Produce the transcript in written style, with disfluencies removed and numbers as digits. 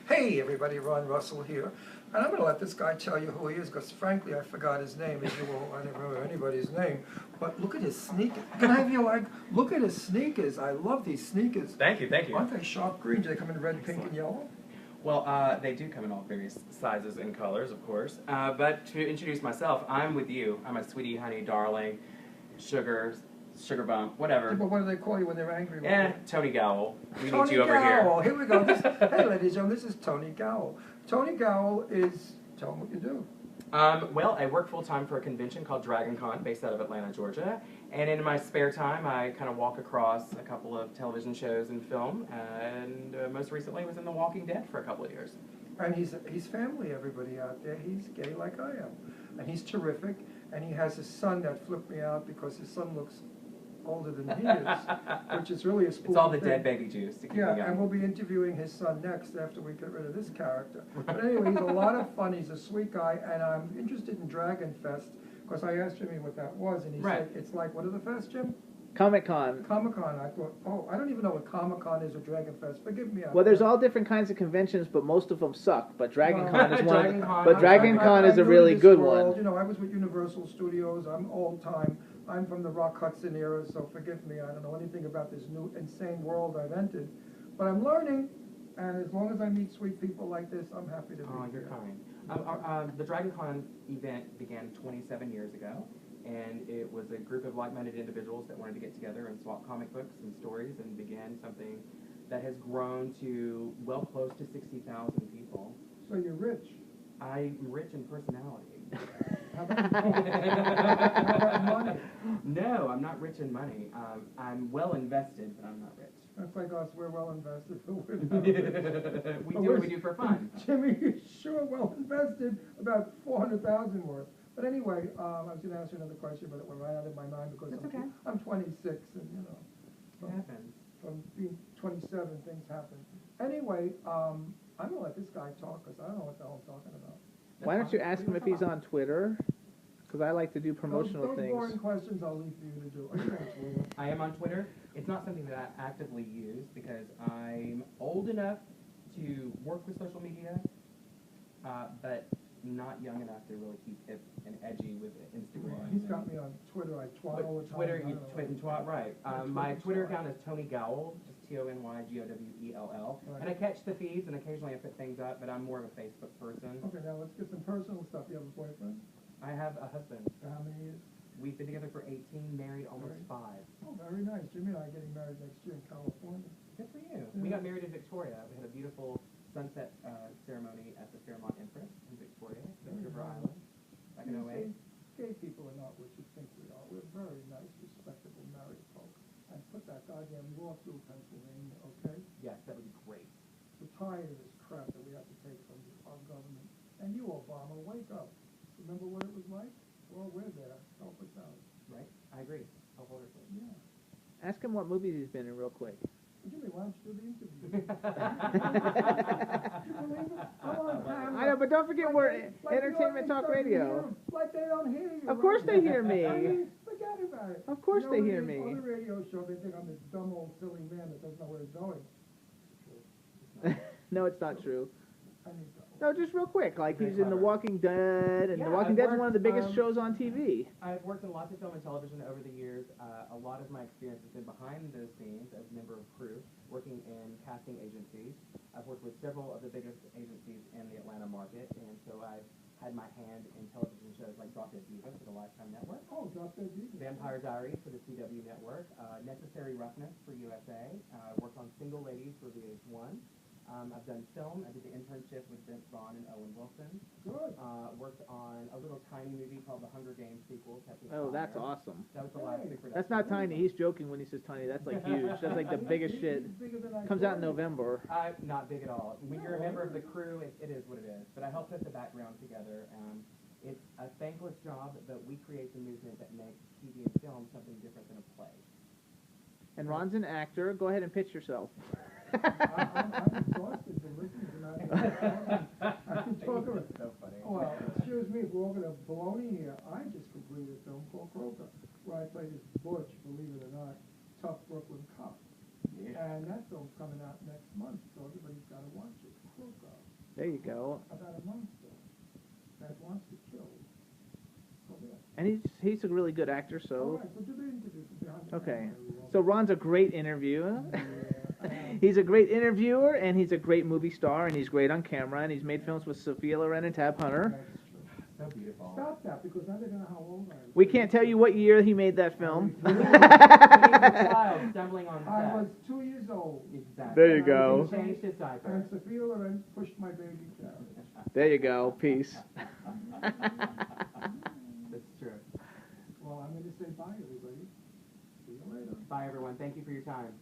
Hey everybody, Ron Russell here. And I'm going to let this guy tell you who he is, because frankly I forgot his name, as you will. I don't remember anybody's name. But look at his sneakers. Can I have you look at his sneakers. I love these sneakers. Thank you, thank you. Aren't they sharp green? Do they come in red, pink, and yellow? Well, they do come in all various sizes and colors, of course. But to introduce myself, I'm with you. I'm a sweetie, honey, darling, sugar bump, whatever. Yeah, but what do they call you when they're angry? Tony Gowell. We Tony need you over Gowell. here. Here we go. Hey, ladies and gentlemen, this is Tony Gowell. Tony Gowell is, tell them what you do. Well, I work full-time for a convention called Dragon Con, based out of Atlanta, Georgia. And in my spare time, I kind of walk across a couple of television shows and film. And most recently was in The Walking Dead for a couple of years. And he's family, everybody out there. He's gay like I am. And he's terrific. And he has a son that flipped me out because his son looks older than he is, which is really a spooky It's all the thing. dead baby juice to keep me going. And we'll be interviewing his son next after we get rid of this character. But anyway, he's a lot of fun. He's a sweet guy, and I'm interested in Dragon Fest because I asked Jimmy what that was, and he said it's like, what are the fest, Jim? Comic-Con. Comic-Con. I thought, oh, I don't even know what Comic-Con is or Dragon Fest. Forgive me. Well, there's all different kinds of conventions, but most of them suck. But Dragon Con is one. Dragon Con. But Dragon Con is a really good one. You know, I was with Universal Studios. I'm old time. I'm from the Rock Hudson era, so forgive me. I don't know anything about this new insane world I've entered, but I'm learning. And as long as I meet sweet people like this, I'm happy to be here. Oh, you're kind. The Dragon Con event began 27 years ago, and it was a group of like-minded individuals that wanted to get together and swap comic books and stories and began something that has grown to well close to 60,000 people. So you're rich. I'm rich in personality. How about money? No, I'm not rich in money. I'm well invested, but I'm not rich. That's like us. We're well invested, but we're not rich. We do what we do for fun. Jimmy, you're sure well invested, about 400,000 worth. But anyway, I was going to ask you another question, but it went right out of my mind because I'm 26, and you know, from being 27, things happen. Anyway, I'm going to let this guy talk because I don't know what the hell I'm talking about. Why don't you ask him if he's on Twitter? Because I like to do promotional those things. boring questions I'll leave for you to do. Are you on Twitter? I am on Twitter. It's not something that I actively use because I'm old enough to work with social media, but not young enough to really keep hip and edgy with Instagram. He's got me on Twitter. I twat all the time. Twitter, you twit and twat, right. My Twitter account is Tony Gowell, just TonyGowell. Right. And I catch the feeds, and occasionally I put things up, but I'm more of a Facebook person. Okay, now let's get some personal stuff. You have a boyfriend? I have a husband. For how many years? We've been together for 18, married almost 5. Oh, very nice. Jimmy and I are getting married next year in California. Good for you. We got married in Victoria. We had a beautiful sunset ceremony at the Fairmont Empress in Victoria, River Island, back in 08. Gay people are not what you think we are. We're very nice, respectable married folk. And put that goddamn law through Pennsylvania, okay? Yes, that would be great. We're tired of this crap that we have to take from our government. And you, Obama, wake up. Remember what it was like? Well, we're there. Help us out. Right? I agree. Wholeheartedly. Yeah. Ask him what movies he's been in real quick. Jimmy, why don't you do the interview? I know, but don't forget we're Entertainment Talk Radio. Like they don't hear you. Of course they hear me. I mean, forget about it. Of course they hear On me. the radio show, they think I'm this dumb old silly man that doesn't know where he's going. No, it's not true. I need to. No, just real quick. Like he's in The Walking Dead, and The Walking Dead is one of the biggest shows on TV. I've worked in lots of film and television over the years. A lot of my experience has been behind the scenes as a member of crew, working in casting agencies. I've worked with several of the biggest agencies in the Atlanta market, and so I've had my hand in television shows like Drop Dead Diva for the Lifetime Network. Oh, Drop Dead Diva. Vampire Diaries for the CW Network. Necessary Roughness for USA. Worked on Single Ladies for VH1. I've done film. I did the internship with Vince Vaughn and Owen Wilson. Good. Worked on a little tiny movie called The Hunger Games sequel. Oh, that's awesome. That was the last big production. That's not tiny. He's joking when he says tiny. That's like huge. That's like the biggest shit. Comes out in November. Not big at all. When you're a member of the crew, it is what it is. But I helped put the background together. It's a thankless job, but we create the movement that makes TV and film something different than a play. And Ron's an actor. Go ahead and pitch yourself. I'm exhausted from listening to that. I'm talking about. So funny. Well, excuse me, we're all going to baloney here. I just completed a film called Croker, where I played this butch, believe it or not, tough Brooklyn cop. Yeah. And that film's coming out next month, so everybody's got to watch it. There you go. About a month ago. That wants to kill. So there. And he's a really good actor, All so. right, so do the interview. Okay. So Ron's a great interviewer. Yeah, He's a great interviewer, and he's a great movie star, and he's great on camera, and he's made films with Sophia Loren and Tab Hunter. That's true. So beautiful. Stop that, because now they don't know how old I am. We can't tell you what year he made that film. He was a child stumbling on set. I was 2 years old. Exactly. There you go. He changed his diaper. And Sophia Loren pushed my baby carriage. There you go. Peace. That's true. Well, I'm going to say bye, everybody. See you later. Bye, everyone. Thank you for your time.